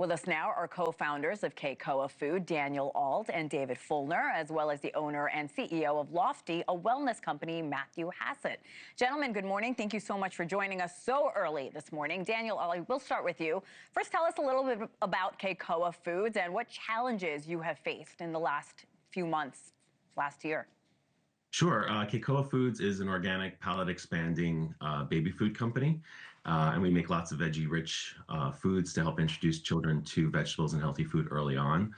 With us now are co-founders of Kekoa Food, Daniel Auld and David Fullner, as well as the owner and CEO of Loftie, a wellness company, Matthew Hassett. Gentlemen, good morning. Thank you so much for joining us so early this morning. Daniel, I will start with you. First, tell us a little bit about Kekoa Foods and what challenges you have faced in the last few months, last year. Sure. Kekoa Foods is an organic, palate-expanding baby food company, and we make lots of veggie-rich foods to help introduce children to vegetables and healthy food early on.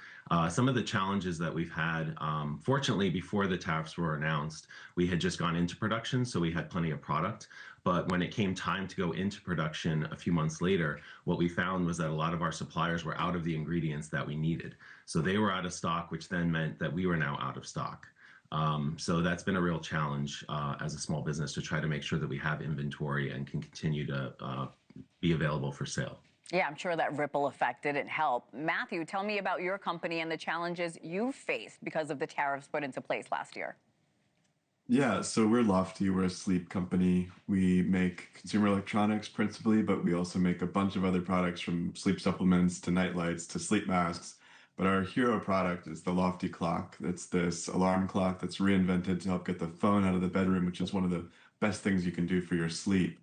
Some of the challenges that we've had, fortunately, before the tariffs were announced, we had just gone into production, so we had plenty of product. But when it came time to go into production a few months later, what we found was that a lot of our suppliers were out of the ingredients that we needed. So they were out of stock, which then meant that we were now out of stock. So that's been a real challenge as a small business to try to make sure that we have inventory and can continue to be available for sale. Yeah, I'm sure that ripple effect didn't help. Matthew, tell me about your company and the challenges you faced because of the tariffs put into place last year. Yeah, so we're Loftie. We're a sleep company. We make consumer electronics principally, but we also make a bunch of other products from sleep supplements to night lights to sleep masks. But our hero product is the Loftie clock. It's this alarm clock that's reinvented to help get the phone out of the bedroom, which is one of the best things you can do for your sleep.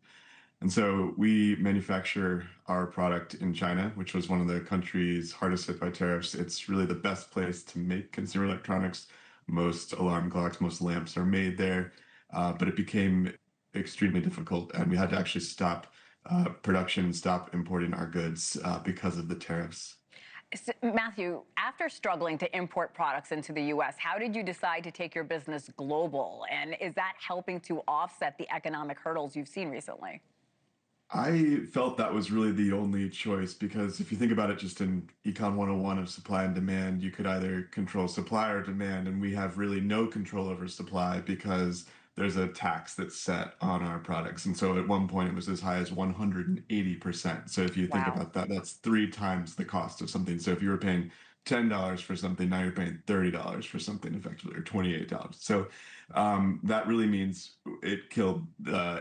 And so we manufacture our product in China, which was one of the countries hardest hit by tariffs. It's really the best place to make consumer electronics. Most alarm clocks, most lamps are made there, but it became extremely difficult, and we had to actually stop production and stop importing our goods because of the tariffs. Matthew, after struggling to import products into the U.S., how did you decide to take your business global? And is that helping to offset the economic hurdles you've seen recently? I felt that was really the only choice because if you think about it just in Econ 101 of supply and demand, you could either control supply or demand, and we have really no control over supply because there's a tax that's set on our products. And so at one point it was as high as 180%. So if you think about that, that's 3 times the cost of something. So if you were paying $10 for something, now you're paying $30 for something effectively, or $28. So that really means it killed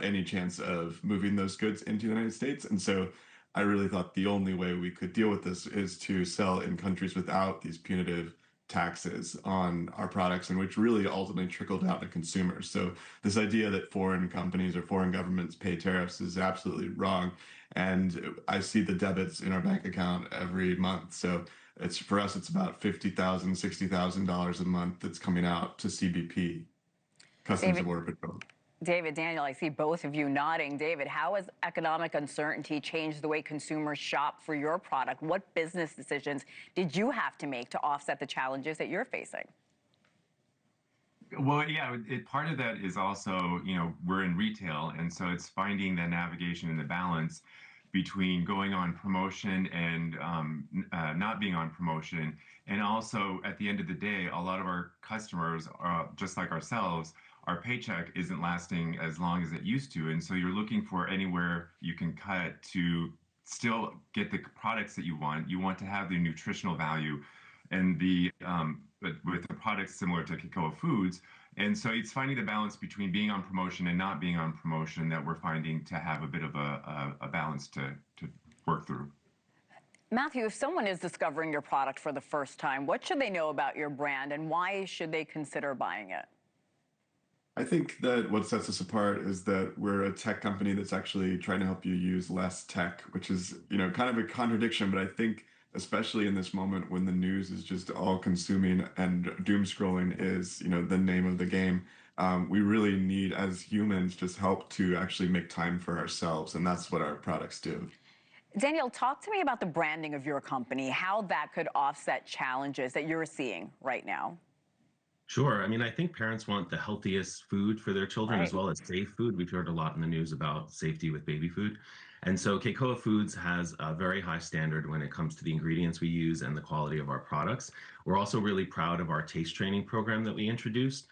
any chance of moving those goods into the United States. And so I really thought the only way we could deal with this is to sell in countries without these punitive taxes on our products, and which really ultimately trickled out to consumers. So this idea that foreign companies or foreign governments pay tariffs is absolutely wrong. And I see the debits in our bank account every month. So for us, it's about $50,000, $60,000 a month that's coming out to CBP, Customs and Border Patrol. David, Daniel, I see both of you nodding. David, how has economic uncertainty changed the way consumers shop for your product? What business decisions did you have to make to offset the challenges that you're facing? Well, yeah, part of that is also, we're in retail, and so it's finding the navigation and the balance between going on promotion and not being on promotion. And also, at the end of the day, a lot of our customers, just like ourselves, our paycheck isn't lasting as long as it used to. And so you're looking for anywhere you can cut to still get the products that you want. You want to have the nutritional value and but with the products similar to Kekoa Foods. And so it's finding the balance between being on promotion and not being on promotion that we're finding to have a bit of a balance to work through. Matthew, if someone is discovering your product for the first time, what should they know about your brand and why should they consider buying it? I think that what sets us apart is that we're a tech company that's actually trying to help you use less tech, which is, kind of a contradiction, but I think especially in this moment when the news is just all consuming and doom scrolling is, the name of the game, we really need, as humans, just help to actually make time for ourselves, and that's what our products do. Daniel, talk to me about the branding of your company, how that could offset challenges that you're seeing right now. Sure. I mean, I think parents want the healthiest food for their children as well as safe food. We've heard a lot in the news about safety with baby food. And so Kekoa Foods has a very high standard when it comes to the ingredients we use and the quality of our products. We're also really proud of our taste training program that we introduced.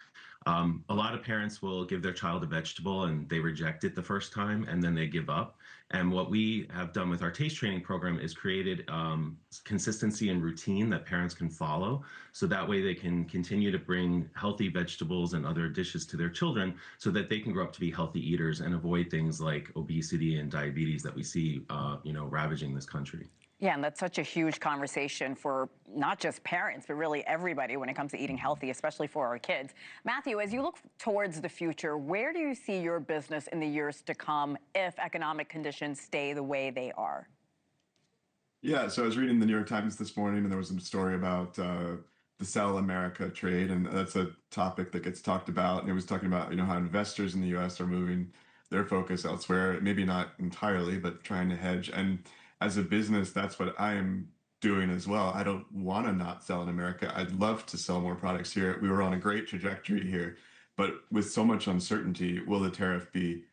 A lot of parents will give their child a vegetable and they reject it the first time and then they give up. And what we have done with our taste training program is created consistency and routine that parents can follow. So that way they can continue to bring healthy vegetables and other dishes to their children so that they can grow up to be healthy eaters and avoid things like obesity and diabetes that we see, ravaging this country. Yeah, and that's such a huge conversation for not just parents, but really everybody when it comes to eating healthy, especially for our kids. Matthew, as you look towards the future, where do you see your business in the years to come if economic conditions stay the way they are? Yeah, so I was reading the New York Times this morning, and there was a story about the Sell America trade, and that's a topic that gets talked about. And it was talking about how investors in the U.S. are moving their focus elsewhere, maybe not entirely, but trying to hedge. And as a business, that's what I am doing as well. I don't want to not sell in America. I'd love to sell more products here. We were on a great trajectory here, but with so much uncertainty, will the tariff be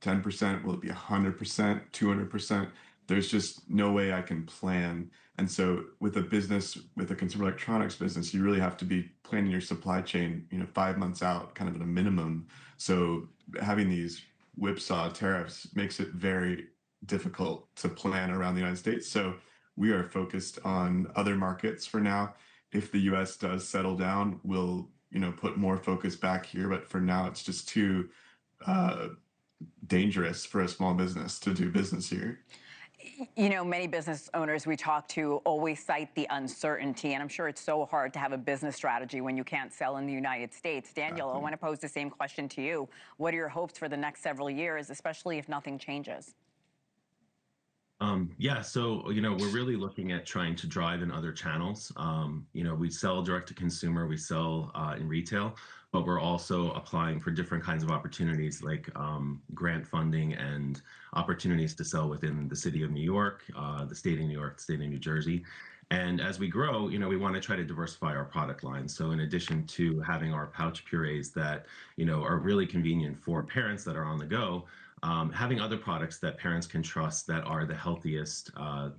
10%? Will it be 100%, 200%? There's just no way I can plan. And so with a business, with a consumer electronics business, you really have to be planning your supply chain, 5 months out, kind of at a minimum. So having these whipsaw tariffs makes it very difficult to plan around the United States. So we are focused on other markets for now. If the US does settle down, we'll, put more focus back here. But for now, it's just too dangerous for a small business to do business here. Many business owners we talk to always cite the uncertainty, and I'm sure it's so hard to have a business strategy when you can't sell in the United States. Daniel, I want to pose the same question to you. What are your hopes for the next several years, especially if nothing changes? Yeah, so we're really looking at trying to drive in other channels. We sell direct to consumer, we sell in retail, but we're also applying for different kinds of opportunities like grant funding and opportunities to sell within the city of New York, the state of New York, the state of New Jersey. And as we grow, we want to try to diversify our product line. So in addition to having our pouch purees that, are really convenient for parents that are on the go, having other products that parents can trust that are the healthiest,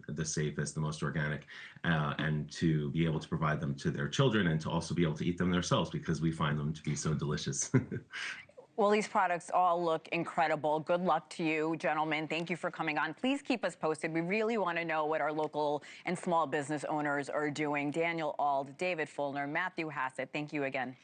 the safest, the most organic, and to be able to provide them to their children and to also be able to eat them themselves because we find them to be so delicious. Well, these products all look incredible. Good luck to you, gentlemen. Thank you for coming on. Please keep us posted. We really want to know what our local and small business owners are doing. Daniel Auld, David Fullner, Matthew Hassett, thank you again.